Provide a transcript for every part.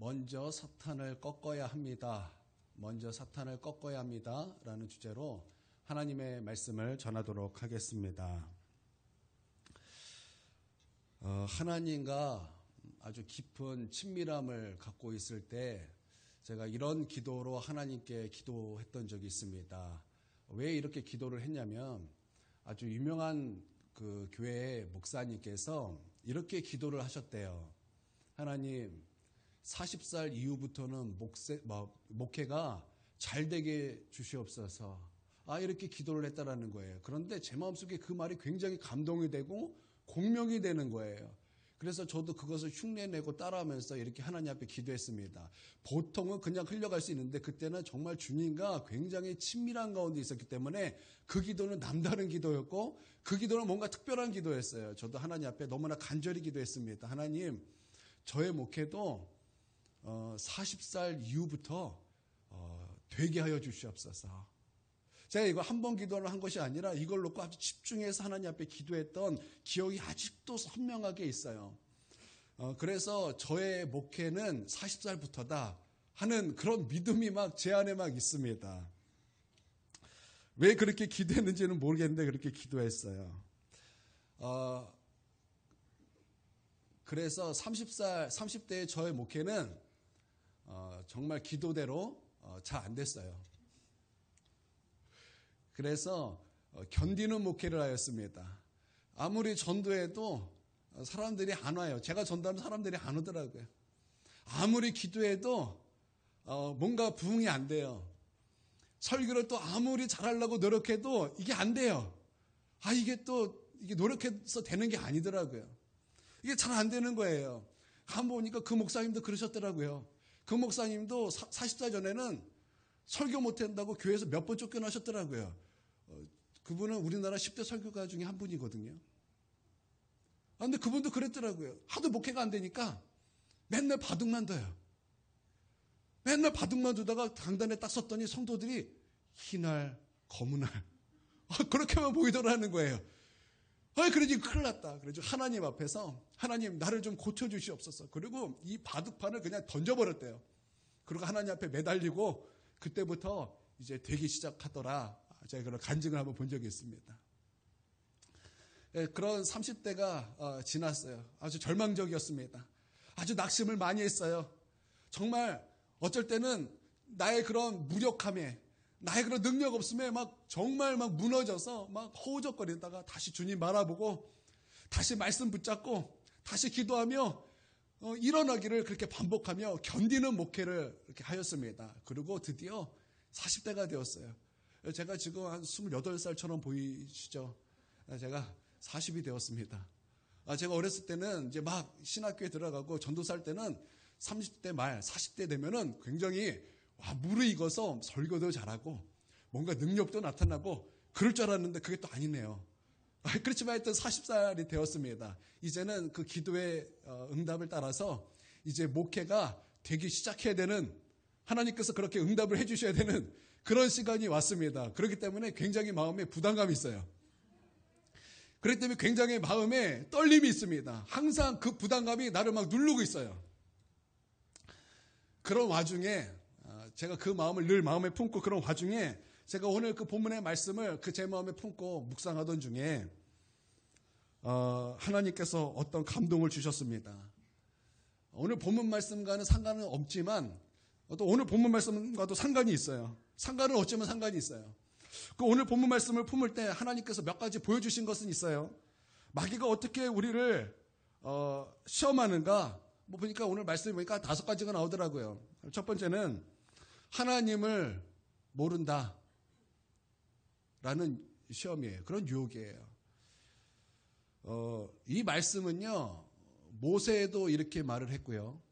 먼저 사탄을 꺾어야 합니다. 먼저 사탄을 꺾어야 합니다. 라는 주제로 하나님의 말씀을 전하도록 하겠습니다. 하나님과 아주 깊은 친밀함을 갖고 있을 때 제가 이런 기도로 하나님께 기도했던 적이 있습니다. 왜 이렇게 기도를 했냐면 아주 유명한 그 교회 목사님께서 이렇게 기도를 하셨대요. 하나님, 40살 이후부터는 목회가 잘 되게 주시옵소서. 이렇게 기도를 했다라는 거예요. 그런데 제 마음속에 그 말이 굉장히 감동이 되고 공명이 되는 거예요. 그래서 저도 그것을 흉내내고 따라하면서 이렇게 하나님 앞에 기도했습니다. 보통은 그냥 흘려갈 수 있는데 그때는 정말 주님과 굉장히 친밀한 가운데 있었기 때문에 그 기도는 남다른 기도였고 그 기도는 뭔가 특별한 기도였어요. 저도 하나님 앞에 너무나 간절히 기도했습니다. 하나님, 저의 목회도 40살 이후부터 되게 하여 주시옵소서. 제가 이거 한 번 기도를 한 것이 아니라 이걸 놓고 아주 집중해서 하나님 앞에 기도했던 기억이 아직도 선명하게 있어요. 그래서 저의 목회는 40살부터다 하는 그런 믿음이 막 제 안에 막 있습니다. 왜 그렇게 기도했는지는 모르겠는데 그렇게 기도했어요. 그래서 30대의 저의 목회는 정말 기도대로 잘 안 됐어요. 그래서 견디는 목회를 하였습니다. 아무리 전도해도 사람들이 안 와요. 제가 전도하면 사람들이 안 오더라고요. 아무리 기도해도 뭔가 부응이 안 돼요. 설교를 또 아무리 잘하려고 노력해도 이게 안 돼요. 이게 노력해서 되는 게 아니더라고요. 이게 잘 안 되는 거예요. 한번 보니까 그 목사님도 그러셨더라고요. 그 목사님도 40살 전에는 설교 못한다고 교회에서 몇 번 쫓겨나셨더라고요. 그분은 우리나라 10대 설교가 중에 한 분이거든요. 근데 그분도 그랬더라고요. 하도 목회가 안 되니까 맨날 바둑만 둬요. 맨날 바둑만 두다가 강단에 딱 섰더니 성도들이 흰알, 검은알 그렇게만 보이더라는 거예요. 그러지 큰일 났다. 그래서 하나님 앞에서 하나님 나를 좀 고쳐주시옵소서. 그리고 이 바둑판을 그냥 던져버렸대요. 그리고 하나님 앞에 매달리고 그때부터 이제 되기 시작하더라. 제가 그런 간증을 한번 본 적이 있습니다. 그런 30대가 지났어요. 아주 절망적이었습니다. 아주 낙심을 많이 했어요. 정말 어쩔 때는 나의 그런 무력함에 나의 그런 능력 없음에 정말 무너져서 허우적거리다가 다시 주님 바라보고 다시 말씀 붙잡고 다시 기도하며 일어나기를 그렇게 반복하며 견디는 목회를 이렇게 하였습니다. 그리고 드디어 40대가 되었어요. 제가 지금 한 28살처럼 보이시죠? 제가 40이 되었습니다. 제가 어렸을 때는 이제 막 신학교에 들어가고 전도살 때는 30대 말, 40대 되면은 굉장히 무르익어서 설교도 잘하고 뭔가 능력도 나타나고 그럴 줄 알았는데 그게 또 아니네요. 그렇지만 하여튼 40살이 되었습니다. 이제는 그 기도의 응답을 따라서 이제 목회가 되기 시작해야 되는 하나님께서 그렇게 응답을 해주셔야 되는 그런 시간이 왔습니다. 그렇기 때문에 굉장히 마음에 부담감이 있어요. 그렇기 때문에 굉장히 마음에 떨림이 있습니다. 항상 그 부담감이 나를 막 누르고 있어요. 그런 와중에 제가 그 마음을 늘 마음에 품고 그런 와중에 제가 오늘 그 본문의 말씀을 제 마음에 품고 묵상하던 중에 하나님께서 어떤 감동을 주셨습니다. 오늘 본문 말씀과는 상관은 없지만 또 오늘 본문 말씀과도 상관이 있어요. 상관은 어쩌면 상관이 있어요. 그 오늘 본문 말씀을 품을 때 하나님께서 몇 가지 보여주신 것은 있어요. 마귀가 어떻게 우리를 시험하는가? 보니까 오늘 말씀을 보니까 5가지가 나오더라고요. 첫 번째는 하나님을 모른다 라는 시험이에요. 그런 유혹이에요. 이 말씀은요, 모세도 이렇게 말을 했고요.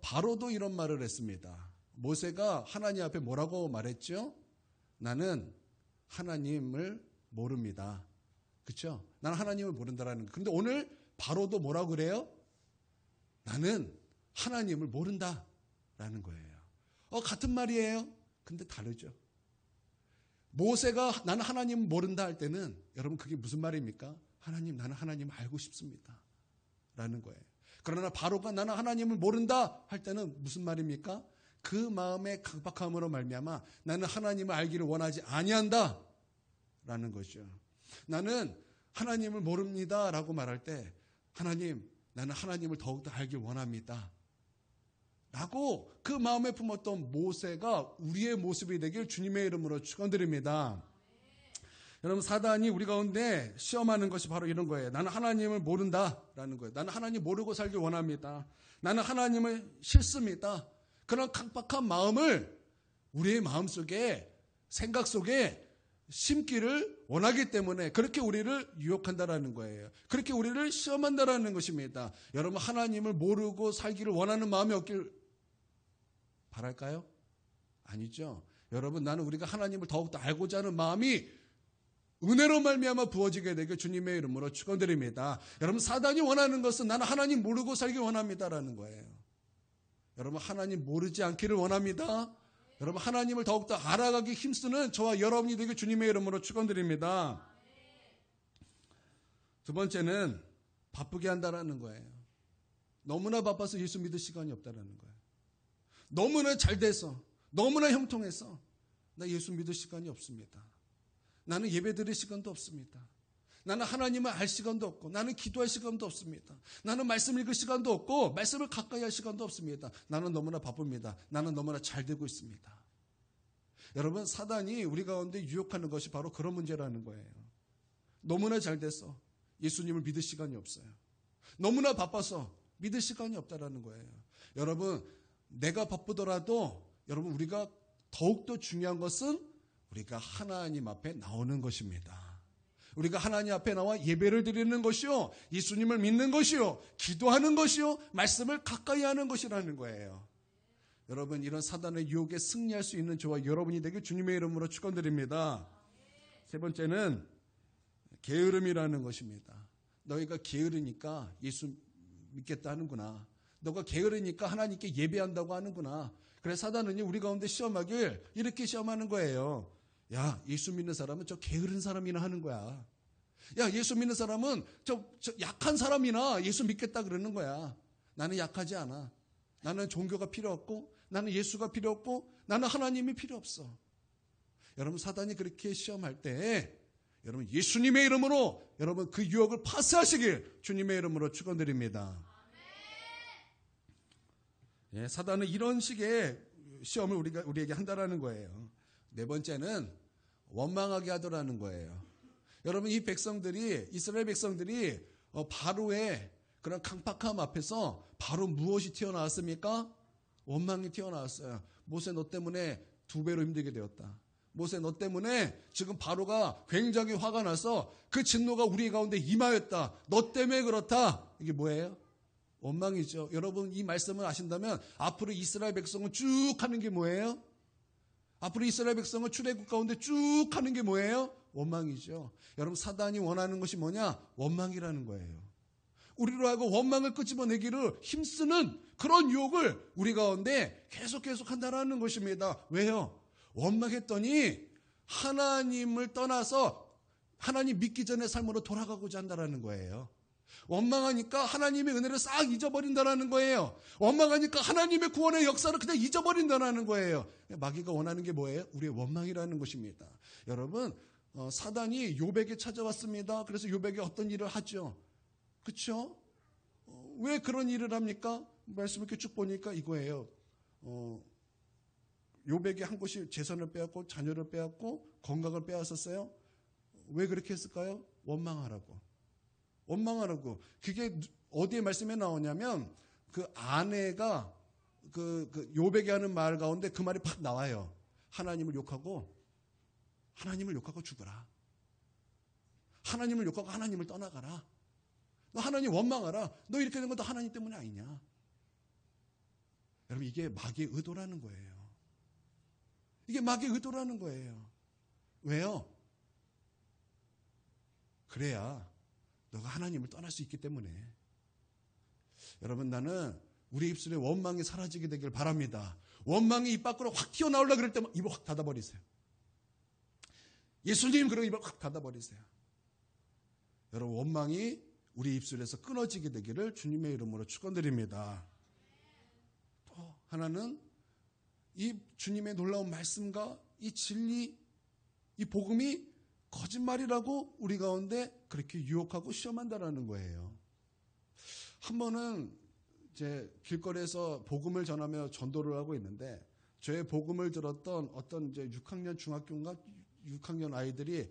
바로도 이런 말을 했습니다. 모세가 하나님 앞에 뭐라고 말했죠? 나는 하나님을 모릅니다. 그렇죠? 나는 하나님을 모른다라는 거. 그런데 오늘 바로도 뭐라고 그래요? 나는 하나님을 모른다라는 거예요. 같은 말이에요. 근데 다르죠. 모세가 나는 하나님을 모른다 할 때는 여러분 그게 무슨 말입니까? 하나님, 나는 하나님을 알고 싶습니다. 라는 거예요. 그러나 바로가 나는 하나님을 모른다 할 때는 무슨 말입니까? 그 마음의 강박함으로 말미암아 나는 하나님을 알기를 원하지 아니한다 라는 것이죠. 나는 하나님을 모릅니다 라고 말할 때 하나님, 나는 하나님을 더욱더 알길 원합니다 라고 그 마음에 품었던 모세가 우리의 모습이 되길 주님의 이름으로 축원드립니다. 여러분, 사단이 우리 가운데 시험하는 것이 바로 이런 거예요. 나는 하나님을 모른다라는 거예요. 나는 하나님 모르고 살길 원합니다. 나는 하나님을 싫습니다. 그런 강박한 마음을 우리의 마음속에, 생각 속에 심기를 원하기 때문에 그렇게 우리를 유혹한다라는 거예요. 그렇게 우리를 시험한다라는 것입니다. 여러분, 하나님을 모르고 살기를 원하는 마음이 없길 바랄까요? 아니죠. 여러분, 나는 우리가 하나님을 더욱더 알고자 하는 마음이 은혜로 말미암아 부어지게 되길 주님의 이름으로 축원드립니다. 여러분, 사단이 원하는 것은 나는 하나님 모르고 살길 원합니다라는 거예요. 여러분, 하나님 모르지 않기를 원합니다. 여러분, 하나님을 더욱더 알아가기 힘쓰는 저와 여러분이 되길 주님의 이름으로 축원드립니다. 두 번째는 바쁘게 한다라는 거예요. 너무나 바빠서 예수 믿을 시간이 없다라는 거예요. 너무나 잘 돼서, 너무나 형통해서 나 예수 믿을 시간이 없습니다. 나는 예배 드릴 시간도 없습니다. 나는 하나님을 알 시간도 없고, 나는 기도할 시간도 없습니다. 나는 말씀 읽을 시간도 없고, 말씀을 가까이 할 시간도 없습니다. 나는 너무나 바쁩니다. 나는 너무나 잘 되고 있습니다. 여러분, 사단이 우리 가운데 유혹하는 것이 바로 그런 문제라는 거예요. 너무나 잘 돼서 예수님을 믿을 시간이 없어요. 너무나 바빠서 믿을 시간이 없다라는 거예요. 여러분, 내가 바쁘더라도 여러분, 우리가 더욱더 중요한 것은 우리가 하나님 앞에 나오는 것입니다. 우리가 하나님 앞에 나와 예배를 드리는 것이요, 예수님을 믿는 것이요, 기도하는 것이요, 말씀을 가까이 하는 것이라는 거예요. 여러분, 이런 사단의 유혹에 승리할 수 있는 저와 여러분이 되길 주님의 이름으로 축원드립니다. 세 번째는 게으름이라는 것입니다. 너희가 게으르니까 예수 믿겠다 하는구나. 너가 게으르니까 하나님께 예배한다고 하는구나. 그래서 사단은 우리 가운데 시험하길 이렇게 시험하는 거예요. 야, 예수 믿는 사람은 저 게으른 사람이나 하는 거야. 야, 예수 믿는 사람은 저 약한 사람이나 예수 믿겠다 그러는 거야. 나는 약하지 않아. 나는 종교가 필요 없고, 나는 예수가 필요 없고, 나는 하나님이 필요 없어. 여러분, 사단이 그렇게 시험할 때 여러분, 예수님의 이름으로 여러분 그 유혹을 파쇄하시길 주님의 이름으로 축원드립니다. 예, 사단은 이런 식의 시험을 우리에게 한다라는 거예요. 네 번째는 원망하게 하더라는 거예요. 여러분, 이 백성들이, 이스라엘 백성들이 바로의 그런 강팍함 앞에서 바로 무엇이 튀어나왔습니까? 원망이 튀어나왔어요. 모세, 너 때문에 2배로 힘들게 되었다. 모세, 너 때문에 지금 바로가 굉장히 화가 나서 그 진노가 우리 가운데 임하였다. 너 때문에 그렇다. 이게 뭐예요? 원망이죠. 여러분, 이 말씀을 아신다면 앞으로 이스라엘 백성은 쭉 하는 게 뭐예요? 앞으로 이스라엘 백성은 출애굽 가운데 쭉 하는 게 뭐예요? 원망이죠. 여러분, 사단이 원하는 것이 뭐냐? 원망이라는 거예요. 우리로 하여금 원망을 끄집어내기를 힘쓰는 그런 유혹을 우리 가운데 계속 한다라는 것입니다. 왜요? 원망했더니 하나님을 떠나서 하나님 믿기 전에 삶으로 돌아가고자 한다라는 거예요. 원망하니까 하나님의 은혜를 싹 잊어버린다는 거예요. 원망하니까 하나님의 구원의 역사를 그냥 잊어버린다는 거예요. 마귀가 원하는 게 뭐예요? 우리의 원망이라는 것입니다. 여러분, 사단이 욥에게 찾아왔습니다. 그래서 욥에게 어떤 일을 하죠. 그렇죠? 왜 그런 일을 합니까? 말씀 이렇게 쭉 보니까 이거예요. 욥에게 한 것이 재산을 빼앗고 자녀를 빼앗고 건강을 빼앗았어요. 왜 그렇게 했을까요? 원망하라고. 그게 어디에 말씀에 나오냐면 그 아내가 그 욥에게 하는 말 가운데 그 말이 팍 나와요. 하나님을 욕하고 죽어라. 하나님을 욕하고 하나님을 떠나가라. 너 하나님 원망하라. 너 이렇게 된 건 다 하나님 때문에 아니냐. 여러분, 이게 마귀의 의도라는 거예요. 이게 마귀의 의도라는 거예요. 왜요? 그래야 너가 하나님을 떠날 수 있기 때문에. 여러분, 나는 우리 입술에 원망이 사라지게 되길 바랍니다. 원망이 입 밖으로 확 튀어나오려고 그럴 때만 입을 확 닫아버리세요. 예수님, 그러고 입을 확 닫아버리세요. 여러분, 원망이 우리 입술에서 끊어지게 되기를 주님의 이름으로 축원드립니다. 또 하나는 이 주님의 놀라운 말씀과 이 진리, 이 복음이 거짓말이라고 우리 가운데 그렇게 유혹하고 시험한다라는 거예요. 한 번은 이제 길거리에서 복음을 전하며 전도를 하고 있는데 저의 복음을 들었던 어떤 이제 6학년 중학교인가 6학년 아이들이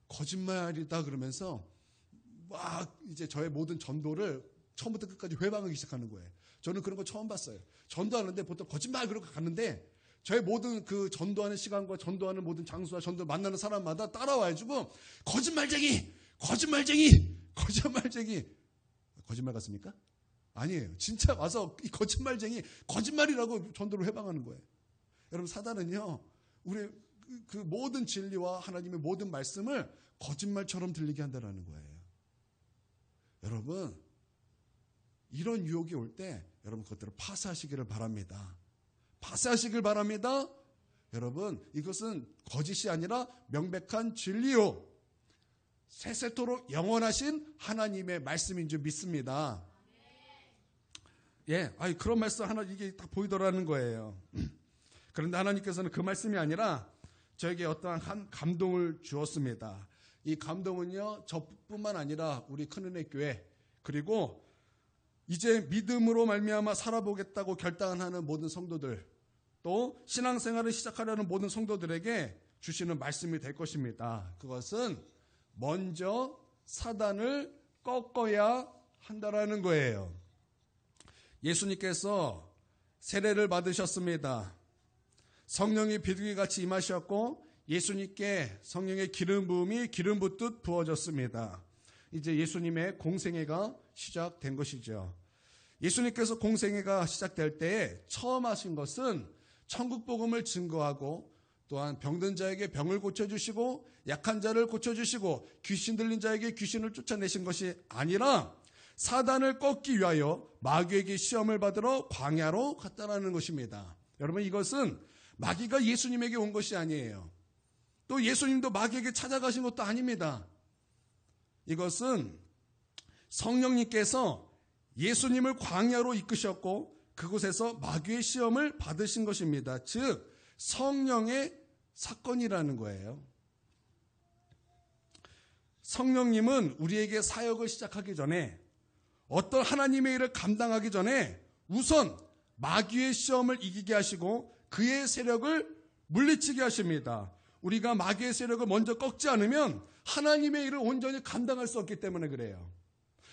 거짓말이다 그러면서 막 이제 저의 모든 전도를 처음부터 끝까지 회방하기 시작하는 거예요. 저는 그런 거 처음 봤어요. 전도하는데 보통 거짓말 그러고 갔는데 저의 모든 그 전도하는 시간과 전도하는 모든 장소와 전도 만나는 사람마다 따라와가지고 거짓말쟁이 거짓말 같습니까? 아니에요. 진짜 와서 이 거짓말쟁이 거짓말이라고 전도를 회방하는 거예요. 여러분 사단은요 우리 그 모든 진리와 하나님의 모든 말씀을 거짓말처럼 들리게 한다는 거예요. 여러분 이런 유혹이 올 때 여러분 그것들을 파쇄하시기를 바랍니다. 파쇄하시길 바랍니다. 여러분 이것은 거짓이 아니라 명백한 진리요 세세토록 영원하신 하나님의 말씀인 줄 믿습니다. 예, 그런 말씀 하나 이게 딱 보이더라는 거예요. 그런데 하나님께서는 그 말씀이 아니라 저에게 어떠한 감동을 주었습니다. 이 감동은요 저뿐만 아니라 우리 큰은혜 교회 그리고 이제 믿음으로 말미암아 살아보겠다고 결단하는 모든 성도들 또 신앙생활을 시작하려는 모든 성도들에게 주시는 말씀이 될 것입니다. 그것은 먼저 사단을 꺾어야 한다라는 거예요. 예수님께서 세례를 받으셨습니다. 성령이 비둘기같이 임하셨고 예수님께 성령의 기름 부음이 기름 붓듯 부어졌습니다. 이제 예수님의 공생애가 시작된 것이죠. 예수님께서 공생애가 시작될 때에 처음 하신 것은 천국 복음을 증거하고 또한 병든 자에게 병을 고쳐주시고 약한 자를 고쳐주시고 귀신 들린 자에게 귀신을 쫓아내신 것이 아니라 사단을 꺾기 위하여 마귀에게 시험을 받으러 광야로 갔다라는 것입니다. 여러분 이것은 마귀가 예수님에게 온 것이 아니에요. 또 예수님도 마귀에게 찾아가신 것도 아닙니다. 이것은 성령님께서 예수님을 광야로 이끄셨고 그곳에서 마귀의 시험을 받으신 것입니다. 즉 성령의 사건이라는 거예요. 성령님은 우리에게 사역을 시작하기 전에 어떤 하나님의 일을 감당하기 전에 우선 마귀의 시험을 이기게 하시고 그의 세력을 물리치게 하십니다. 우리가 마귀의 세력을 먼저 꺾지 않으면 하나님의 일을 온전히 감당할 수 없기 때문에 그래요.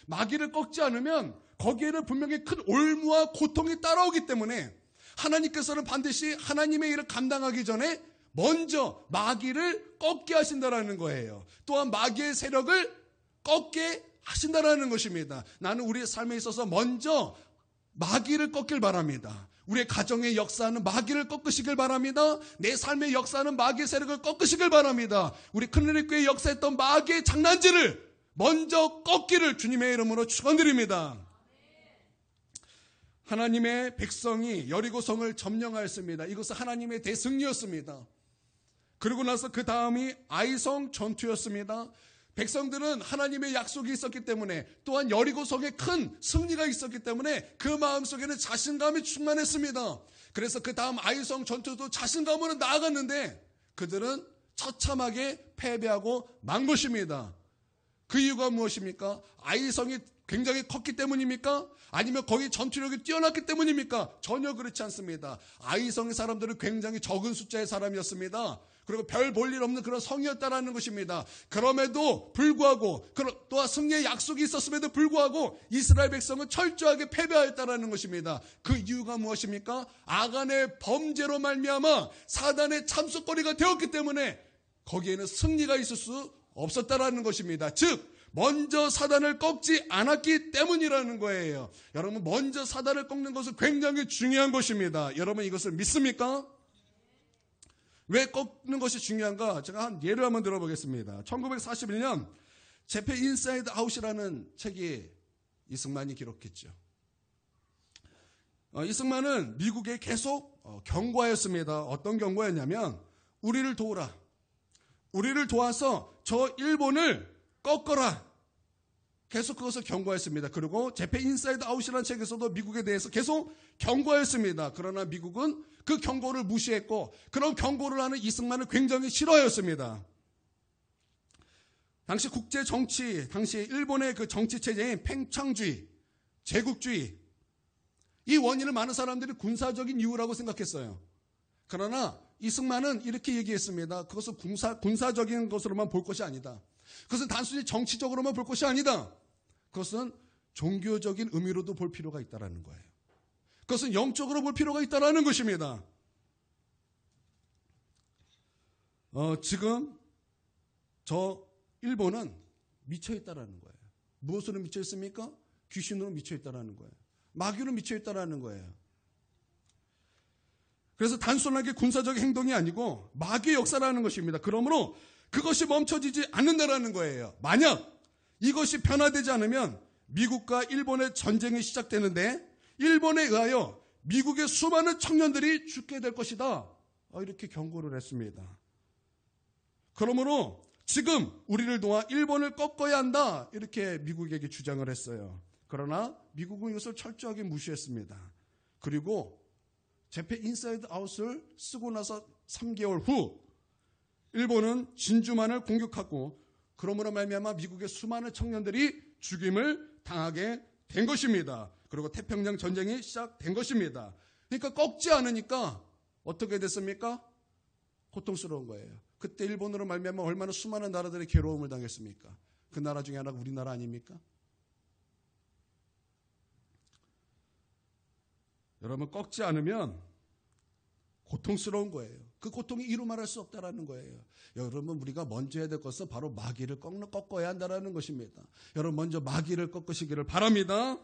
마귀를 꺾지 않으면 거기에는 분명히 큰 올무와 고통이 따라오기 때문에 하나님께서는 반드시 하나님의 일을 감당하기 전에 먼저 마귀를 꺾게 하신다라는 거예요. 또한 마귀의 세력을 꺾게 하신다라는 것입니다. 나는 우리의 삶에 있어서 먼저 마귀를 꺾길 바랍니다. 우리의 가정의 역사는 마귀를 꺾으시길 바랍니다. 내 삶의 역사는 마귀의 세력을 꺾으시길 바랍니다. 우리 큰은혜 교회에 역사했던 마귀의 장난질을 먼저 꺾기를 주님의 이름으로 축원드립니다. 하나님의 백성이 여리고성을 점령하였습니다. 이것은 하나님의 대승리였습니다. 그리고 나서 그 다음이 아이성 전투였습니다. 백성들은 하나님의 약속이 있었기 때문에 또한 여리고성에 큰 승리가 있었기 때문에 그 마음속에는 자신감이 충만했습니다. 그래서 그 다음 아이성 전투도 자신감으로 나아갔는데 그들은 처참하게 패배하고 만 것입니다. 그 이유가 무엇입니까? 아이성이 굉장히 컸기 때문입니까? 아니면 거기 전투력이 뛰어났기 때문입니까? 전혀 그렇지 않습니다. 아이성의 사람들은 굉장히 적은 숫자의 사람이었습니다. 그리고 별 볼 일 없는 그런 성이었다라는 것입니다. 그럼에도 불구하고 또한 승리의 약속이 있었음에도 불구하고 이스라엘 백성은 철저하게 패배하였다라는 것입니다. 그 이유가 무엇입니까? 아간의 범죄로 말미암아 사단의 참속거리가 되었기 때문에 거기에는 승리가 있을 수 없었다라는 것입니다. 즉 먼저 사단을 꺾지 않았기 때문이라는 거예요. 여러분 먼저 사단을 꺾는 것은 굉장히 중요한 것입니다. 여러분 이것을 믿습니까? 왜 꺾는 것이 중요한가? 제가 한 예를 한번 들어보겠습니다. 1941년 재패 인사이드 아웃이라는 책이 이승만이 기록했죠. 이승만은 미국에 계속 경고하였습니다. 어떤 경고였냐면 우리를 도우라. 우리를 도와서 저 일본을 꺾어라. 계속 그것을 경고했습니다. 그리고 재패 인사이드 아웃이라는 책에서도 미국에 대해서 계속 경고했습니다. 그러나 미국은 그 경고를 무시했고 그런 경고를 하는 이승만을 굉장히 싫어했습니다. 당시 국제 정치, 당시 일본의 그 정치 체제인 팽창주의, 제국주의, 이 원인을 많은 사람들이 군사적인 이유라고 생각했어요. 그러나 이승만은 이렇게 얘기했습니다. 그것은 군사적인 것으로만 볼 것이 아니다. 그것은 단순히 정치적으로만 볼 것이 아니다. 그것은 종교적인 의미로도 볼 필요가 있다는 거예요. 그것은 영적으로 볼 필요가 있다는 것입니다. 지금 저 일본은 미쳐있다는 거예요. 무엇으로 미쳐있습니까? 귀신으로 미쳐있다는 거예요. 마귀로 미쳐있다는 거예요. 그래서 단순하게 군사적 행동이 아니고 마귀의 역사라는 것입니다. 그러므로 그것이 멈춰지지 않는다는 거예요. 만약 이것이 변화되지 않으면 미국과 일본의 전쟁이 시작되는데 일본에 의하여 미국의 수많은 청년들이 죽게 될 것이다. 이렇게 경고를 했습니다. 그러므로 지금 우리를 도와 일본을 꺾어야 한다. 이렇게 미국에게 주장을 했어요. 그러나 미국은 이것을 철저하게 무시했습니다. 그리고 재패 인사이드 아웃을 쓰고 나서 3개월 후 일본은 진주만을 공격하고 그러므로 말미암아 미국의 수많은 청년들이 죽임을 당하게 된 것입니다. 그리고 태평양 전쟁이 시작된 것입니다. 그러니까 꺾지 않으니까 어떻게 됐습니까? 고통스러운 거예요. 그때 일본으로 말미암아 얼마나 수많은 나라들의 괴로움을 당했습니까? 그 나라 중에 하나가 우리나라 아닙니까? 여러분, 꺾지 않으면 고통스러운 거예요. 그 고통이 이루 말할 수 없다라는 거예요. 여러분, 우리가 먼저 해야 될 것은 바로 마귀를 꺾어야 한다는 것입니다. 여러분, 먼저 마귀를 꺾으시기를 바랍니다.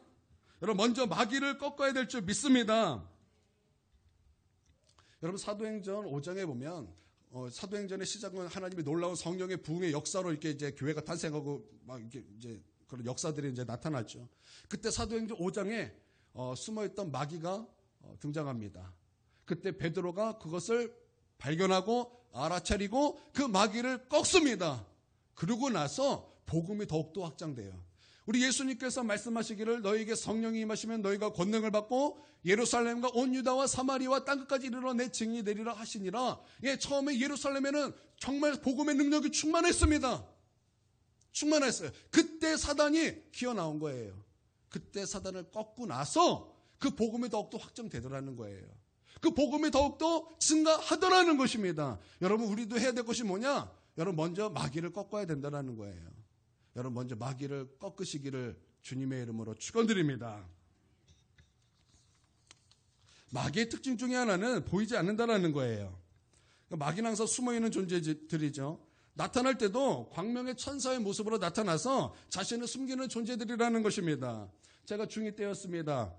여러분, 먼저 마귀를 꺾어야 될 줄 믿습니다. 여러분, 사도행전 5장에 보면 사도행전의 시작은 하나님의 놀라운 성령의 부흥의 역사로 이렇게 이제 교회가 탄생하고 막 이렇게 이제 그런 역사들이 이제 나타났죠. 그때 사도행전 5장에 숨어있던 마귀가 등장합니다. 그때 베드로가 그것을 발견하고 알아차리고 그 마귀를 꺾습니다. 그러고 나서 복음이 더욱더 확장돼요. 우리 예수님께서 말씀하시기를 너희에게 성령이 임하시면 너희가 권능을 받고 예루살렘과 온 유다와 사마리아와 땅끝까지 이르러 내 증인이 되리라 하시니라. 예, 처음에 예루살렘에는 정말 복음의 능력이 충만했습니다. 충만했어요. 그때 사단이 기어 나온 거예요. 그때 사단을 꺾고 나서 그 복음이 더욱더 확장되더라는 거예요. 그 복음이 더욱더 증가하더라는 것입니다. 여러분, 우리도 해야 될 것이 뭐냐? 여러분, 먼저 마귀를 꺾어야 된다는 거예요. 여러분, 먼저 마귀를 꺾으시기를 주님의 이름으로 축원드립니다. 마귀의 특징 중에 하나는 보이지 않는다는 거예요. 마귀는 항상 숨어있는 존재들이죠. 나타날 때도 광명의 천사의 모습으로 나타나서 자신을 숨기는 존재들이라는 것입니다. 제가 중2 때였습니다.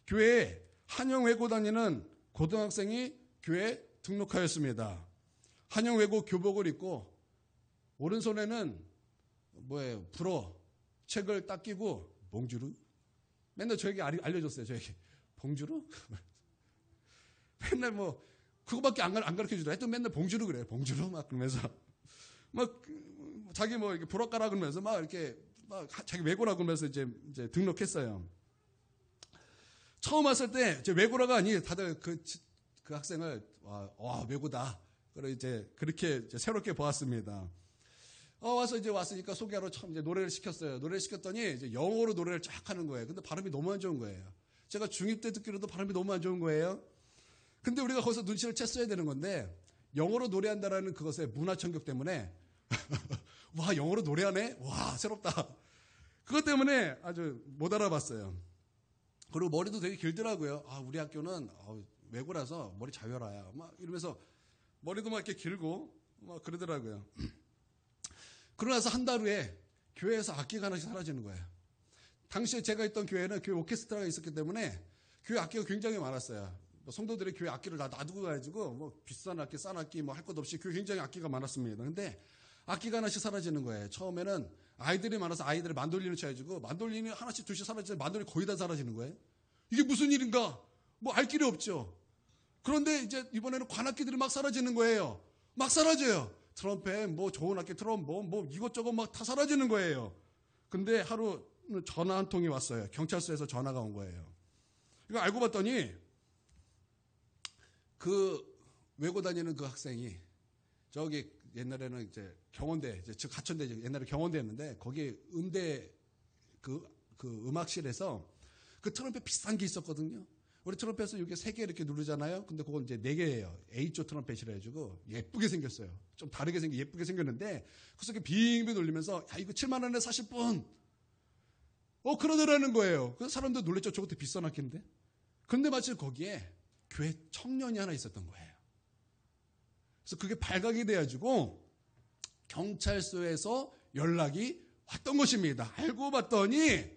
교회에 한영외고 다니는 고등학생이 교회에 등록하였습니다. 한영외고 교복을 입고 오른손에는 불어 책을 딱 끼고 봉주르? 맨날 저에게 알려줬어요. 저에게 봉주르? 맨날 그거밖에 안 가르쳐주더라. 하여튼 맨날 봉주르 그래요. 봉주르 막 그러면서 막 자기 이렇게 불어가라 그러면서 막 이렇게 막 자기 외고라 그러면서 이제 등록했어요. 처음 왔을 때 제 외고라가 아니 다들 그 학생을 와 외고다. 그래 이제 그렇게 새롭게 보았습니다. 왔으니까 소개하러 처음 이제 노래를 시켰어요. 노래를 시켰더니 이제 영어로 노래를 쫙 하는 거예요. 근데 발음이 너무 안 좋은 거예요. 제가 중2 때 듣기로도 발음이 너무 안 좋은 거예요. 근데 우리가 거기서 눈치를 챘어야 되는 건데 영어로 노래한다라는 그것의 문화 충격 때문에 와, 영어로 노래하네? 와, 새롭다. 그것 때문에 아주 못 알아봤어요. 그리고 머리도 되게 길더라고요. 우리 학교는 외고라서 머리 자유라야. 막 이러면서 머리도 막 이렇게 길고 막 그러더라고요. 그러고 나서 한 달 후에 교회에서 악기가 하나씩 사라지는 거예요. 당시에 제가 있던 교회는 교회 오케스트라가 있었기 때문에 교회 악기가 굉장히 많았어요. 성도들이 교회 악기를 다 놔두고 가지고 비싼 악기, 싼 악기 할 것 없이 교회 굉장히 악기가 많았습니다. 근데 악기가 하나씩 사라지는 거예요. 처음에는 아이들이 많아서 아이들이 만돌린을 쳐가지고 만돌린이 하나씩 둘씩 사라지는데 만돌린이 거의 다 사라지는 거예요. 이게 무슨 일인가? 알 길이 없죠. 그런데 이제 이번에는 관악기들이 막 사라지는 거예요. 막 사라져요. 트럼펫, 좋은 악기, 트럼본, 이것저것 막 다 사라지는 거예요. 근데 하루 전화 한 통이 왔어요. 경찰서에서 전화가 온 거예요. 이거 알고 봤더니 그 외고 다니는 그 학생이 저기 옛날에는 이제 경원대, 즉 가천대, 옛날에 경원대였는데 거기 음대 그 음악실에서 그 트럼펫 비싼 게 있었거든요. 우리 트럼펫은 이게 3개 이렇게 누르잖아요. 근데 그건 이제 4개예요. A조 트럼펫이라 해가지고 예쁘게 생겼어요. 좀 다르게 예쁘게 생겼는데 그래서 이렇게 빙빙 돌리면서 야 이거 7만 원에 사실 분. 그러더라는 거예요. 그래서 사람들 놀랬죠. 저것도 비싸놨겠는데. 근데 마침 거기에 교회 청년이 하나 있었던 거예요. 그래서 그게 발각이 돼가지고 경찰서에서 연락이 왔던 것입니다. 알고 봤더니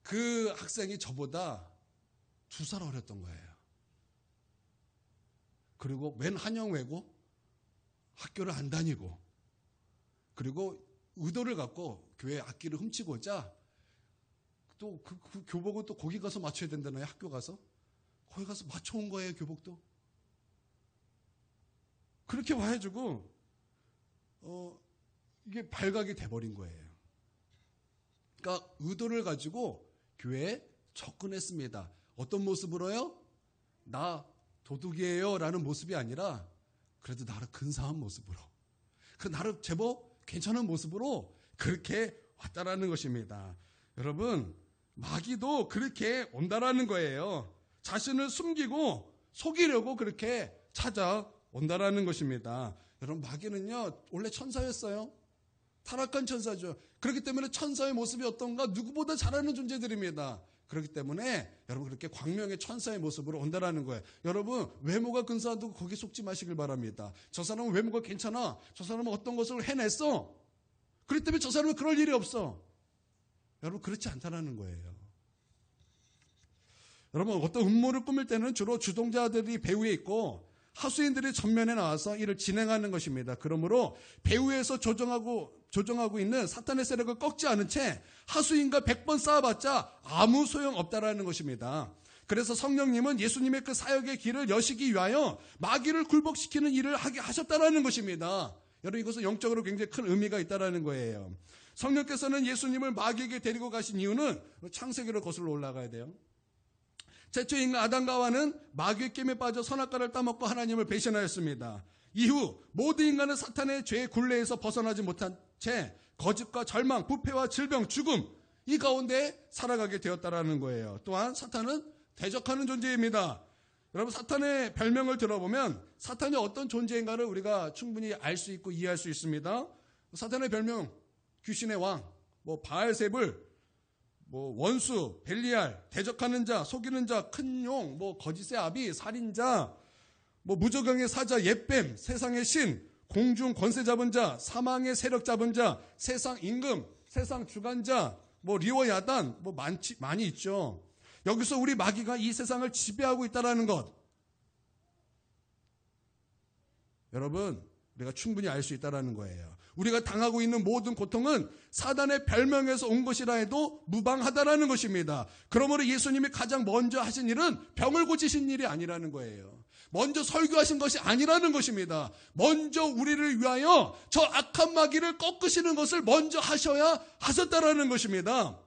그 학생이 저보다 2살 어렸던 거예요. 그리고 맨 한영외고 학교를 안 다니고 그리고 의도를 갖고 교회 악기를 훔치고자 또 그 교복은 또 거기 가서 맞춰야 된다나요? 학교 가서 거기 가서 맞춰온 거예요. 교복도 그렇게 와가지고 이게 발각이 돼버린 거예요. 그러니까 의도를 가지고 교회에 접근했습니다. 어떤 모습으로요? 나 도둑이에요 라는 모습이 아니라 그래도 나름 근사한 모습으로 그 나름 제법 괜찮은 모습으로 그렇게 왔다라는 것입니다. 여러분 마귀도 그렇게 온다라는 거예요. 자신을 숨기고 속이려고 그렇게 찾아온다라는 것입니다. 여러분 마귀는요 원래 천사였어요. 타락한 천사죠. 그렇기 때문에 천사의 모습이 어떤가 누구보다 잘하는 존재들입니다. 그렇기 때문에 여러분 그렇게 광명의 천사의 모습으로 온다라는 거예요. 여러분 외모가 근사하다고 거기 속지 마시길 바랍니다. 저 사람은 외모가 괜찮아. 저 사람은 어떤 것을 해냈어. 그렇기 때문에 저 사람은 그럴 일이 없어. 여러분 그렇지 않다라는 거예요. 여러분 어떤 음모를 꾸밀 때는 주로 주동자들이 배후에 있고 하수인들이 전면에 나와서 이를 진행하는 것입니다. 그러므로 배후에서 조정하고 있는 사탄의 세력을 꺾지 않은 채 하수인과 100번 쌓아봤자 아무 소용없다라는 것입니다. 그래서 성령님은 예수님의 그 사역의 길을 여시기 위하여 마귀를 굴복시키는 일을 하게 하셨다라는 것입니다. 여러분 이것은 영적으로 굉장히 큰 의미가 있다라는 거예요. 성령께서는 예수님을 마귀에게 데리고 가신 이유는 창세기로 거슬러 올라가야 돼요. 최초 인간 아담과 하와는 마귀의 깸에 빠져 선악과를 따먹고 하나님을 배신하였습니다. 이후 모든 인간은 사탄의 죄의 굴레에서 벗어나지 못한 채 거짓과 절망, 부패와 질병, 죽음 이 가운데 살아가게 되었다라는 거예요. 또한 사탄은 대적하는 존재입니다. 여러분 사탄의 별명을 들어보면 사탄이 어떤 존재인가를 우리가 충분히 알 수 있고 이해할 수 있습니다. 사탄의 별명 귀신의 왕, 바알세불, 원수, 벨리알, 대적하는 자, 속이는 자, 큰 용, 거짓의 아비, 살인자, 무저경의 사자, 옅뱀, 세상의 신, 공중 권세 잡은 자, 사망의 세력 잡은 자, 세상 임금, 세상 주관자, 리워 야단, 많이 있죠. 여기서 우리 마귀가 이 세상을 지배하고 있다는 것. 여러분, 우리가 충분히 알 수 있다는 거예요. 우리가 당하고 있는 모든 고통은 사단의 별명에서 온 것이라 해도 무방하다라는 것입니다. 그러므로 예수님이 가장 먼저 하신 일은 병을 고치신 일이 아니라는 거예요. 먼저 설교하신 것이 아니라는 것입니다. 먼저 우리를 위하여 저 악한 마귀를 꺾으시는 것을 먼저 하셨다라는 것입니다.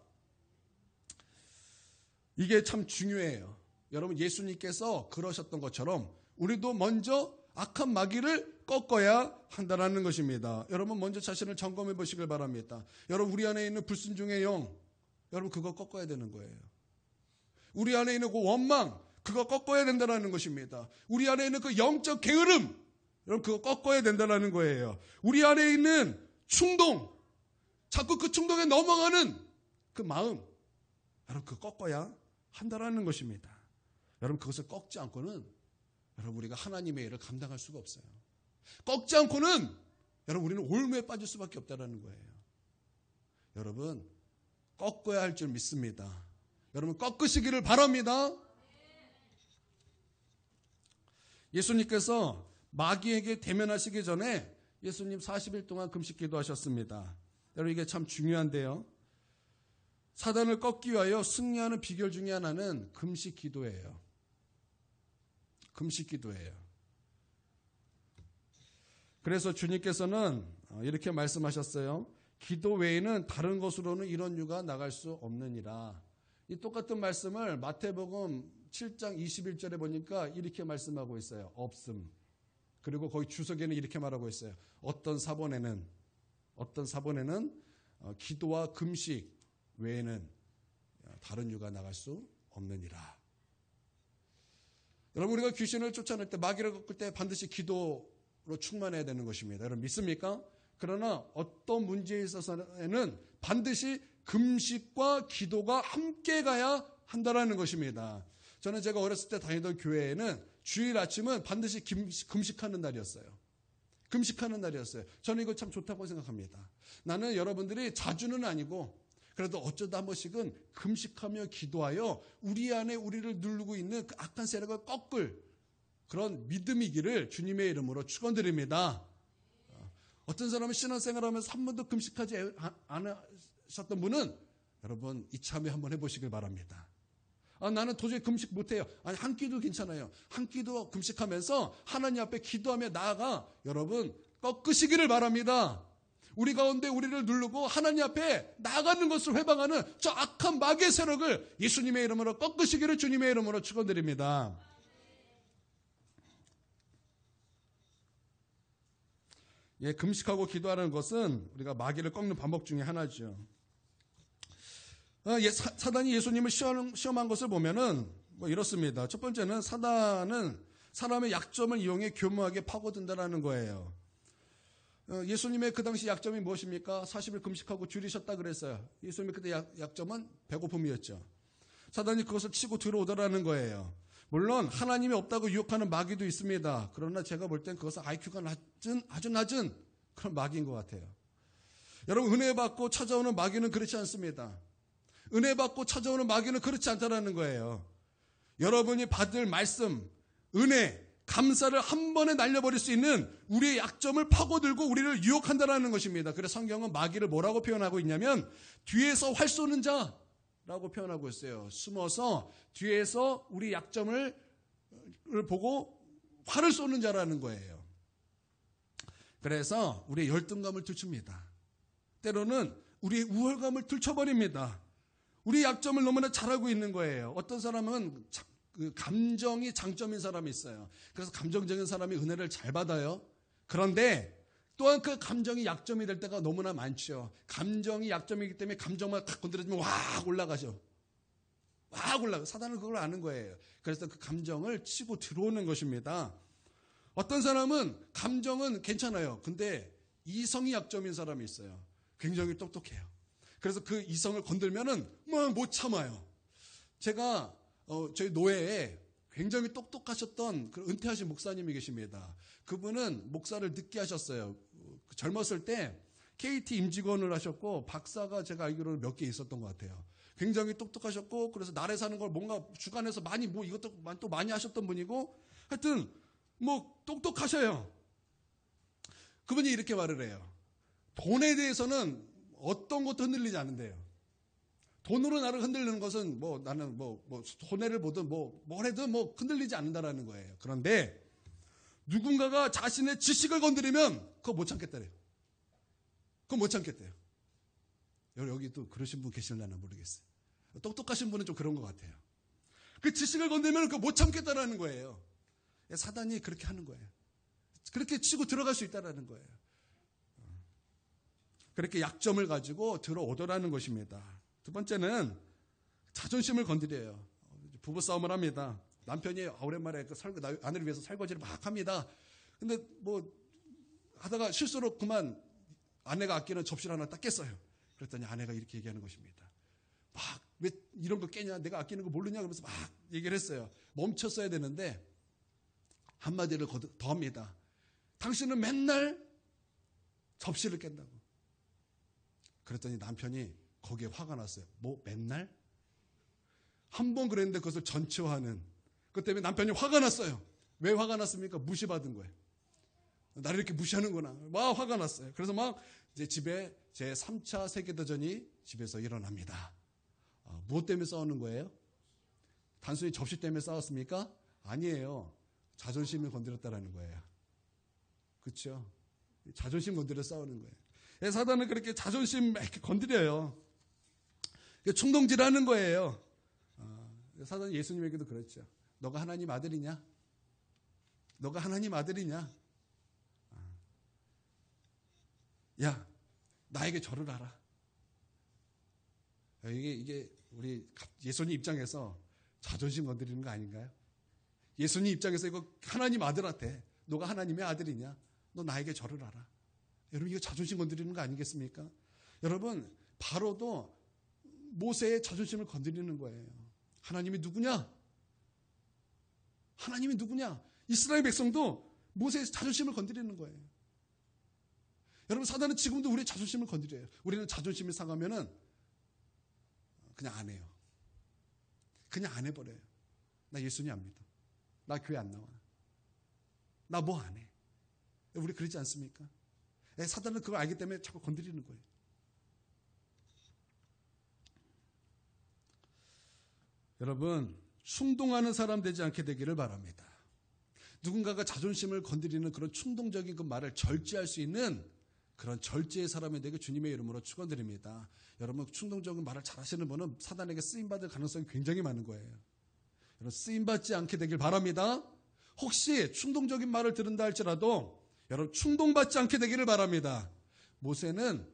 이게 참 중요해요. 여러분 예수님께서 그러셨던 것처럼 우리도 먼저 악한 마귀를 꺾어야 한다는 것입니다. 여러분 먼저 자신을 점검해 보시길 바랍니다. 여러분 우리 안에 있는 불순종의 영, 여러분 그거 꺾어야 되는 거예요. 우리 안에 있는 그 원망, 그거 꺾어야 된다는 것입니다. 우리 안에 있는 그 영적 게으름, 여러분 그거 꺾어야 된다는 거예요. 우리 안에 있는 충동, 자꾸 그 충동에 넘어가는 그 마음, 여러분 그거 꺾어야 한다는 것입니다. 여러분 그것을 꺾지 않고는 여러분 우리가 하나님의 일을 감당할 수가 없어요. 꺾지 않고는 여러분 우리는 올무에 빠질 수밖에 없다는 거예요. 여러분 꺾어야 할 줄 믿습니다. 여러분 꺾으시기를 바랍니다. 예수님께서 마귀에게 대면하시기 전에 예수님 40일 동안 금식 기도하셨습니다. 여러분 이게 참 중요한데요. 사단을 꺾기 위하여 승리하는 비결 중에 하나는 금식 기도예요. 금식 기도예요. 그래서 주님께서는 이렇게 말씀하셨어요. 기도 외에는 다른 것으로는 이런 유가 나갈 수 없느니라. 이 똑같은 말씀을 마태복음 7장 21절에 보니까 이렇게 말씀하고 있어요. 없음. 그리고 거기 주석에는 이렇게 말하고 있어요. 어떤 사본에는 기도와 금식 외에는 다른 유가 나갈 수 없느니라. 여러분, 우리가 귀신을 쫓아낼 때, 마귀를 꺾을 때 반드시 기도로 충만해야 되는 것입니다. 여러분 믿습니까? 그러나 어떤 문제에 있어서는 반드시 금식과 기도가 함께 가야 한다라는 것입니다. 저는 제가 어렸을 때 다니던 교회에는 주일 아침은 반드시 금식하는 날이었어요. 금식하는 날이었어요. 저는 이거 참 좋다고 생각합니다. 나는 여러분들이 자주는 아니고 그래도 어쩌다 한 번씩은 금식하며 기도하여 우리 안에 우리를 누르고 있는 그 악한 세력을 꺾을 그런 믿음이기를 주님의 이름으로 축원드립니다. 어떤 사람은 신앙생활하면서 한 번도 금식하지 않으셨던 분은 여러분 이참에 한번 해보시길 바랍니다. 나는 도저히 금식 못해요. 아니, 한 끼도 괜찮아요. 한 끼도 금식하면서 하나님 앞에 기도하며 나아가 여러분 꺾으시기를 바랍니다. 우리 가운데 우리를 누르고 하나님 앞에 나아가는 것을 회방하는 저 악한 마귀의 세력을 예수님의 이름으로 꺾으시기를 주님의 이름으로 축원드립니다. 예, 금식하고 기도하는 것은 우리가 마귀를 꺾는 방법 중에 하나죠. 사단이 예수님을 시험한 것을 보면은 뭐 이렇습니다. 첫 번째는 사단은 사람의 약점을 이용해 교묘하게 파고든다라는 거예요. 예수님의 그 당시 약점이 무엇입니까? 40일 금식하고 줄이셨다 그랬어요. 예수님의 그때 약점은 배고픔이었죠. 사단이 그것을 치고 들어오더라는 거예요. 물론 하나님이 없다고 유혹하는 마귀도 있습니다. 그러나 제가 볼 땐 그것은 IQ가 아주 낮은 그런 마귀인 것 같아요. 여러분, 은혜 받고 찾아오는 마귀는 그렇지 않습니다. 은혜 받고 찾아오는 마귀는 그렇지 않다라는 거예요. 여러분이 받을 말씀, 은혜, 감사를 한 번에 날려버릴 수 있는 우리의 약점을 파고들고 우리를 유혹한다라는 것입니다. 그래서 성경은 마귀를 뭐라고 표현하고 있냐면 뒤에서 활 쏘는 자라고 표현하고 있어요. 숨어서 뒤에서 우리 약점을 보고 활을 쏘는 자라는 거예요. 그래서 우리의 열등감을 들춥니다. 때로는 우리의 우월감을 들춰버립니다. 우리 약점을 너무나 잘 알고 있는 거예요. 어떤 사람은 그 감정이 장점인 사람이 있어요. 그래서 감정적인 사람이 은혜를 잘 받아요. 그런데 또한 그 감정이 약점이 될 때가 너무나 많죠. 감정이 약점이기 때문에 감정만 탁 건드려주면 확 올라가죠. 확 올라가. 사단은 그걸 아는 거예요. 그래서 그 감정을 치고 들어오는 것입니다. 어떤 사람은 감정은 괜찮아요. 근데 이성이 약점인 사람이 있어요. 굉장히 똑똑해요. 그래서 그 이성을 건들면은 뭐 못 참아요. 제가 저희 노예에 굉장히 똑똑하셨던 그 은퇴하신 목사님이 계십니다. 그분은 목사를 늦게 하셨어요. 젊었을 때 KT 임직원을 하셨고 박사가 제가 알기로는 몇 개 있었던 것 같아요. 굉장히 똑똑하셨고 그래서 날에 사는 걸 뭔가 주간에서 많이 뭐 이것도 또 많이 하셨던 분이고 하여튼 뭐 똑똑하셔요. 그분이 이렇게 말을 해요. 돈에 대해서는 어떤 것도 흔들리지 않는데요. 돈으로 나를 흔들리는 것은 뭐 나는 뭐 손해를 보든 뭘 해도 뭐 흔들리지 않는다라는 거예요. 그런데 누군가가 자신의 지식을 건드리면 그거 못 참겠다래요. 그거 못 참겠대요. 여기 또 그러신 분 계실려나 모르겠어요. 똑똑하신 분은 좀 그런 것 같아요. 그 지식을 건드리면 그거 못 참겠다라는 거예요. 사단이 그렇게 하는 거예요. 그렇게 치고 들어갈 수 있다라는 거예요. 그렇게 약점을 가지고 들어오더라는 것입니다. 두 번째는 자존심을 건드려요. 부부싸움을 합니다. 남편이 오랜만에 아내를 위해서 설거지를 막 합니다. 근데 뭐 하다가 실수로 그만 아내가 아끼는 접시를 하나 딱 깼어요. 그랬더니 아내가 이렇게 얘기하는 것입니다. 막 왜 이런 거 깨냐? 내가 아끼는 거 모르냐? 그러면서 막 얘기를 했어요. 멈췄어야 되는데 한마디를 더 합니다. 당신은 맨날 접시를 깬다고. 그랬더니 남편이 거기에 화가 났어요. 뭐 맨날? 한 번 그랬는데 그것을 전체화하는 그것 때문에 남편이 화가 났어요. 왜 화가 났습니까? 무시받은 거예요. 나를 이렇게 무시하는구나. 막 화가 났어요. 그래서 막 이제 집에 제 3차 세계대전이 집에서 일어납니다. 무엇 때문에 싸우는 거예요? 단순히 접시 때문에 싸웠습니까? 아니에요. 자존심을 건드렸다라는 거예요. 그렇죠? 자존심 건드려 싸우는 거예요. 사단은 그렇게 자존심 이렇게 건드려요. 충동질하는 거예요. 사단은 예수님에게도 그랬죠. 너가 하나님 아들이냐? 너가 하나님 아들이냐? 야, 나에게 절을 하라. 이게 우리 예수님 입장에서 자존심 건드리는 거 아닌가요? 예수님 입장에서 이거 하나님 아들한테 너가 하나님의 아들이냐? 너 나에게 절을 하라. 여러분 이거 자존심 건드리는 거 아니겠습니까? 여러분 바로도 모세의 자존심을 건드리는 거예요. 하나님이 누구냐? 하나님이 누구냐? 이스라엘 백성도 모세의 자존심을 건드리는 거예요. 여러분 사단은 지금도 우리의 자존심을 건드려요. 우리는 자존심이 상하면은 그냥 안 해요. 그냥 안 해버려요. 나 예수님 안 믿어. 나 교회 안 나와. 나 뭐 안 해. 우리 그러지 않습니까? 사단은 그걸 알기 때문에 자꾸 건드리는 거예요. 여러분 충동하는 사람 되지 않게 되기를 바랍니다. 누군가가 자존심을 건드리는 그런 충동적인 그 말을 절제할 수 있는 그런 절제의 사람이 되게 주님의 이름으로 축원드립니다. 여러분 충동적인 말을 잘하시는 분은 사단에게 쓰임받을 가능성이 굉장히 많은 거예요. 여러분 쓰임받지 않게 되길 바랍니다. 혹시 충동적인 말을 들은다 할지라도 여러분 충동받지 않게 되기를 바랍니다. 모세는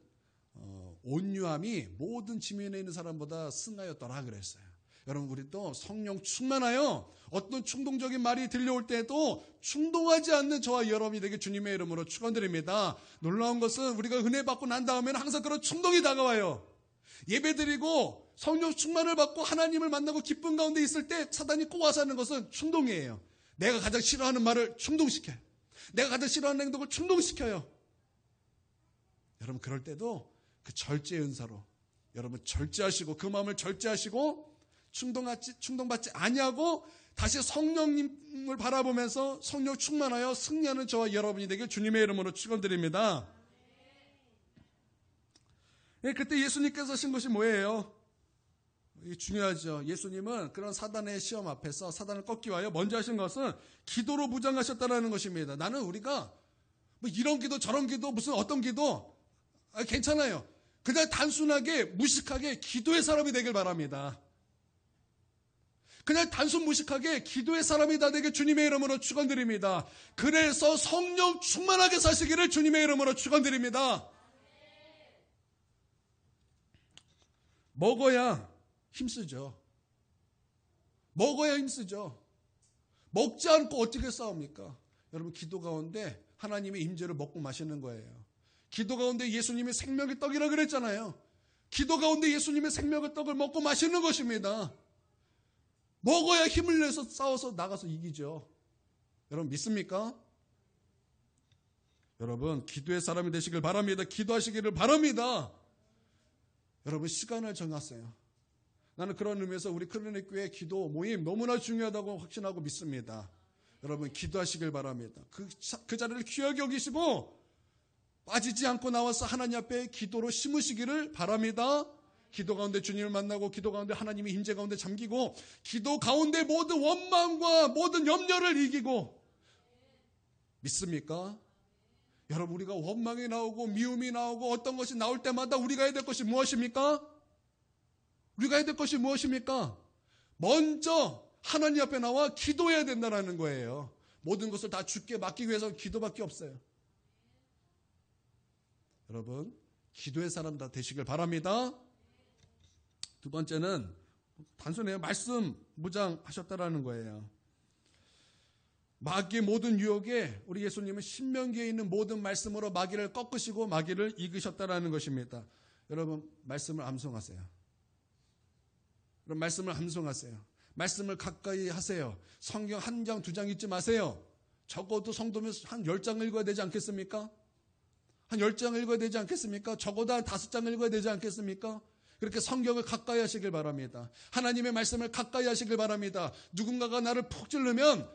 온유함이 모든 지면에 있는 사람보다 승하였더라 그랬어요. 여러분 우리도 성령 충만하여 어떤 충동적인 말이 들려올 때도 충동하지 않는 저와 여러분이 되게 주님의 이름으로 축원드립니다. 놀라운 것은 우리가 은혜 받고 난 다음에는 항상 그런 충동이 다가와요. 예배드리고 성령 충만을 받고 하나님을 만나고 기쁨 가운데 있을 때 사단이 꼭 와서 하는 것은 충동이에요. 내가 가장 싫어하는 말을 충동시켜요. 내가 가장 싫어하는 행동을 충동시켜요. 여러분 그럴 때도 그 절제의 은사로 여러분 절제하시고 그 마음을 절제하시고 충동받지 아니하고 다시 성령님을 바라보면서 성령 충만하여 승리하는 저와 여러분이 되길 주님의 이름으로 축원드립니다. 그때 예수님께서 하신 것이 뭐예요? 이게 중요하죠. 예수님은 그런 사단의 시험 앞에서 사단을 꺾기 위하여 먼저 하신 것은 기도로 무장하셨다는 것입니다. 나는 우리가 뭐 이런 기도 저런 기도 무슨 어떤 기도 괜찮아요. 그냥 단순하게 무식하게 기도의 사람이 되길 바랍니다. 그냥 단순 무식하게 기도의 사람이 다 되게 주님의 이름으로 축원드립니다. 그래서 성령 충만하게 사시기를 주님의 이름으로 축원드립니다. 먹어야 힘쓰죠. 먹어야 힘쓰죠. 먹지 않고 어떻게 싸웁니까? 여러분 기도 가운데 하나님의 임재를 먹고 마시는 거예요. 기도 가운데 예수님의 생명의 떡이라 그랬잖아요. 기도 가운데 예수님의 생명의 떡을 먹고 마시는 것입니다. 먹어야 힘을 내서 싸워서 나가서 이기죠. 여러분 믿습니까? 여러분 기도의 사람이 되시길 바랍니다. 기도하시기를 바랍니다. 여러분 시간을 정하세요. 나는 그런 의미에서 우리 크리닉 교회 기도 모임 너무나 중요하다고 확신하고 믿습니다. 여러분 기도하시길 바랍니다. 그 자리를 귀하게 여기시고 빠지지 않고 나와서 하나님 앞에 기도로 심으시기를 바랍니다. 기도 가운데 주님을 만나고 기도 가운데 하나님의 임재 가운데 잠기고 기도 가운데 모든 원망과 모든 염려를 이기고 믿습니까? 여러분 우리가 원망이 나오고 미움이 나오고 어떤 것이 나올 때마다 우리가 해야 될 것이 무엇입니까? 우리가 해야 될 것이 무엇입니까? 먼저 하나님 앞에 나와 기도해야 된다는 거예요. 모든 것을 다 주께 맡기기 위해서 기도밖에 없어요. 여러분 기도의 사람 다 되시길 바랍니다. 두 번째는 단순해요. 말씀 무장하셨다라는 거예요. 마귀의 모든 유혹에 우리 예수님은 신명기에 있는 모든 말씀으로 마귀를 꺾으시고 마귀를 이기셨다라는 것입니다. 여러분 말씀을 암송하세요. 여러분 말씀을 암송하세요. 말씀을 가까이 하세요. 성경 한 장, 두 장 읽지 마세요. 적어도 성도면 한 10장 읽어야 되지 않겠습니까? 한 10장 읽어야 되지 않겠습니까? 적어도 한 5장 읽어야 되지 않겠습니까? 그렇게 성경을 가까이 하시길 바랍니다. 하나님의 말씀을 가까이 하시길 바랍니다. 누군가가 나를 푹 찌르면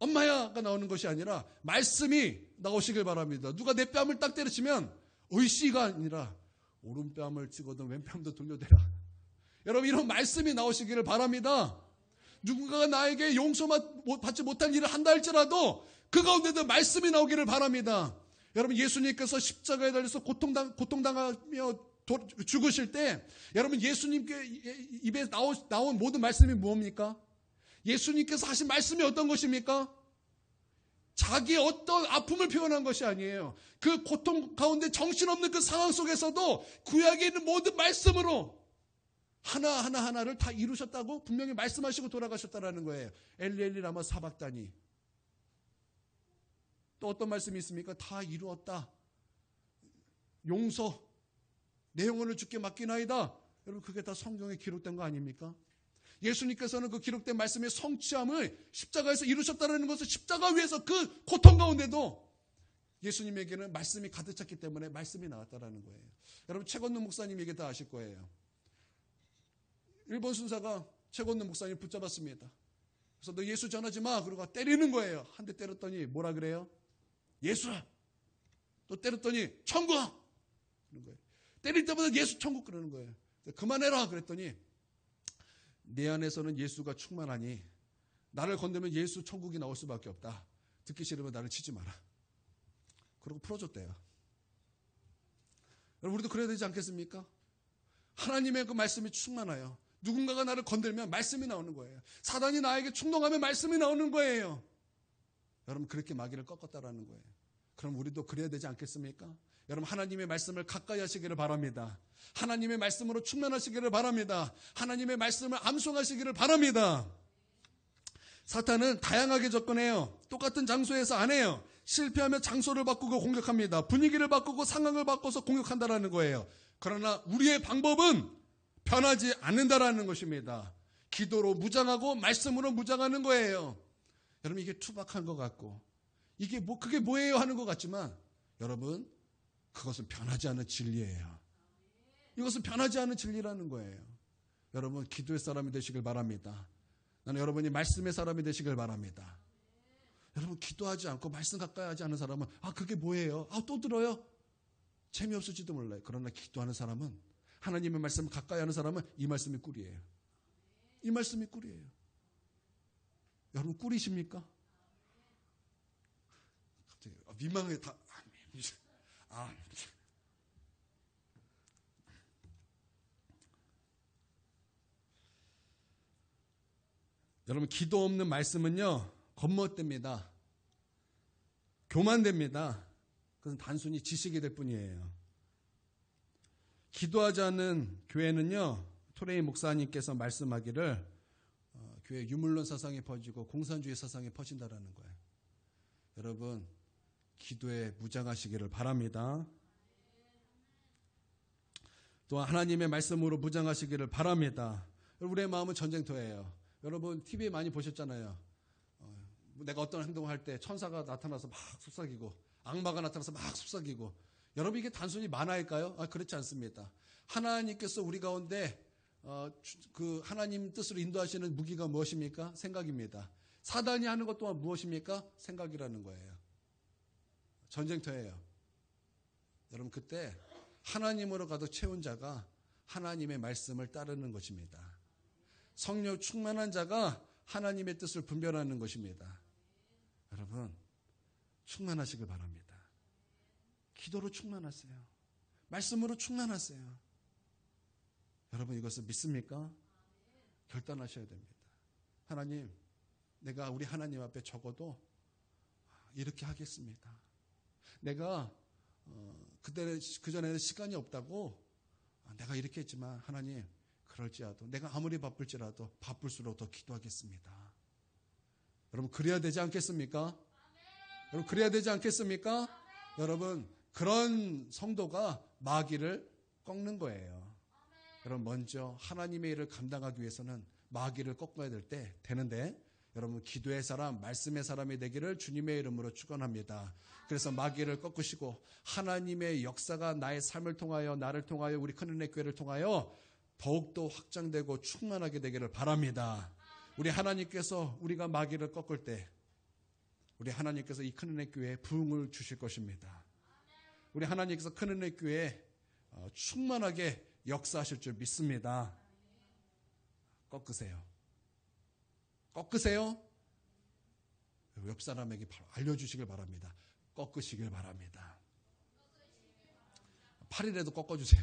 엄마야가 나오는 것이 아니라 말씀이 나오시길 바랍니다. 누가 내 뺨을 딱 때려치면 의씨가 아니라 오른뺨을 찍어든 왼뺨도 돌려대라. 여러분 이런 말씀이 나오시기를 바랍니다. 누군가가 나에게 용서받지 못할 일을 한다 할지라도 그 가운데도 말씀이 나오기를 바랍니다. 여러분 예수님께서 십자가에 달려서 고통당하며 죽으실 때 여러분 예수님께 입에 나온 모든 말씀이 뭡니까? 예수님께서 하신 말씀이 어떤 것입니까? 자기의 어떤 아픔을 표현한 것이 아니에요. 그 고통 가운데 정신없는 그 상황 속에서도 구약에 있는 모든 말씀으로 하나를 다 이루셨다고 분명히 말씀하시고 돌아가셨다라는 거예요. 엘리 라마 사박다니. 또 어떤 말씀이 있습니까? 다 이루었다. 용서. 내 영혼을 주께 맡기나이다. 여러분 그게 다 성경에 기록된 거 아닙니까? 예수님께서는 그 기록된 말씀의 성취함을 십자가에서 이루셨다는 것을 십자가 위에서 그 고통 가운데도 예수님에게는 말씀이 가득 찼기 때문에 말씀이 나왔다는 거예요. 여러분 최건능 목사님 얘기 다 아실 거예요. 일본 순사가 최건능 목사님 붙잡았습니다. 그래서 너 예수 전하지 마. 그러고 때리는 거예요. 한 대 때렸더니 뭐라 그래요? 예수라. 또 때렸더니 천국. 그런 거예요. 때릴 때마다 예수 천국 그러는 거예요. 그만해라 그랬더니 내 안에서는 예수가 충만하니 나를 건드면 예수 천국이 나올 수밖에 없다. 듣기 싫으면 나를 치지 마라. 그러고 풀어줬대요. 여러분 우리도 그래야 되지 않겠습니까? 하나님의 그 말씀이 충만해요. 누군가가 나를 건들면 말씀이 나오는 거예요. 사단이 나에게 충동하면 말씀이 나오는 거예요. 여러분 그렇게 마귀를 꺾었다라는 거예요. 그럼 우리도 그래야 되지 않겠습니까? 여러분 하나님의 말씀을 가까이 하시기를 바랍니다. 하나님의 말씀으로 충만하시기를 바랍니다. 하나님의 말씀을 암송하시기를 바랍니다. 사탄은 다양하게 접근해요. 똑같은 장소에서 안 해요. 실패하면 장소를 바꾸고 공격합니다. 분위기를 바꾸고 상황을 바꿔서 공격한다라는 거예요. 그러나 우리의 방법은 변하지 않는다라는 것입니다. 기도로 무장하고 말씀으로 무장하는 거예요. 여러분 이게 투박한 것 같고 그게 뭐예요 하는 것 같지만 여러분 그것은 변하지 않는 진리예요. 이것은 변하지 않는 진리라는 거예요. 여러분 기도의 사람이 되시길 바랍니다. 나는 여러분이 말씀의 사람이 되시길 바랍니다. 여러분 기도하지 않고 말씀 가까이 하지 않는 사람은 그게 뭐예요? 또 들어요? 재미없을지도 몰라요. 그러나 기도하는 사람은 하나님의 말씀을 가까이 하는 사람은 이 말씀이 꿀이에요. 이 말씀이 꿀이에요. 여러분 꿀이십니까? 갑자기 민망해 다 여러분 기도 없는 말씀은요 겉멋됩니다. 교만됩니다. 그것은 단순히 지식이 될 뿐이에요. 기도하지 않는 교회는요 토레이 목사님께서 말씀하기를 교회 유물론 사상이 퍼지고 공산주의 사상이 퍼진다라는 거예요. 여러분 기도에 무장하시기를 바랍니다. 또한 하나님의 말씀으로 무장하시기를 바랍니다. 우리의 마음은 전쟁터예요. 여러분 TV에 많이 보셨잖아요. 내가 어떤 행동을 할 때 천사가 나타나서 막 속삭이고 악마가 나타나서 막 속삭이고 여러분 이게 단순히 만화일까요? 그렇지 않습니다. 하나님께서 우리 가운데 그 하나님 뜻으로 인도하시는 무기가 무엇입니까? 생각입니다. 사단이 하는 것 또한 무엇입니까? 생각이라는 거예요. 전쟁터예요. 여러분 그때 하나님으로 가득 채운 자가 하나님의 말씀을 따르는 것입니다. 성령 충만한 자가 하나님의 뜻을 분별하는 것입니다. 여러분 충만하시길 바랍니다. 기도로 충만하세요. 말씀으로 충만하세요. 여러분 이것을 믿습니까? 결단하셔야 됩니다. 하나님 내가 우리 하나님 앞에 적어도 이렇게 하겠습니다. 내가 그전에는 시간이 없다고 내가 이렇게 했지만 하나님 그럴지라도 내가 아무리 바쁠지라도 바쁠수록 더 기도하겠습니다. 여러분 그래야 되지 않겠습니까? 여러분 그래야 되지 않겠습니까? 여러분 그런 성도가 마귀를 꺾는 거예요. 여러분 먼저 하나님의 일을 감당하기 위해서는 마귀를 꺾어야 되는데 여러분 기도의 사람, 말씀의 사람이 되기를 주님의 이름으로 축원합니다. 그래서 마귀를 꺾으시고 하나님의 역사가 나의 삶을 통하여 나를 통하여 우리 큰은혜 교회를 통하여 더욱더 확장되고 충만하게 되기를 바랍니다. 우리 하나님께서 우리가 마귀를 꺾을 때 우리 하나님께서 이 큰은혜 교회에 부흥을 주실 것입니다. 우리 하나님께서 큰은혜 교회에 충만하게 역사하실 줄 믿습니다. 꺾으세요. 꺾으세요. 옆 사람에게 바로 알려주시길 바랍니다. 꺾으시길 바랍니다. 팔이라도 꺾어주세요.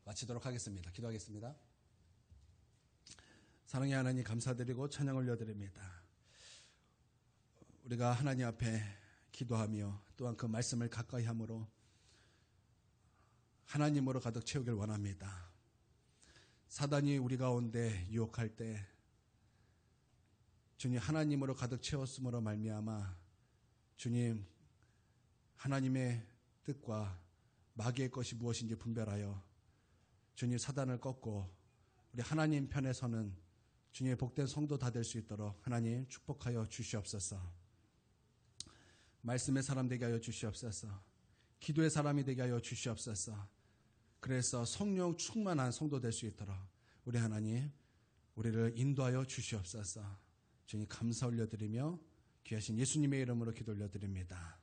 마치도록 하겠습니다. 기도하겠습니다. 사랑의 하나님 감사드리고 찬양 올려드립니다. 우리가 하나님 앞에 기도하며 또한 그 말씀을 가까이 함으로 하나님으로 가득 채우길 원합니다. 사단이 우리 가운데 유혹할 때 주님 하나님으로 가득 채웠음으로 말미암아 주님 하나님의 뜻과 마귀의 것이 무엇인지 분별하여 주님 사단을 꺾고 우리 하나님 편에 서는 주님의 복된 성도 다 될 수 있도록 하나님 축복하여 주시옵소서. 말씀의 사람 되게 하여 주시옵소서. 기도의 사람이 되게 하여 주시옵소서. 그래서 성령 충만한 성도 될 수 있도록 우리 하나님 우리를 인도하여 주시옵소서. 주님 감사 올려드리며 귀하신 예수님의 이름으로 기도 올려드립니다.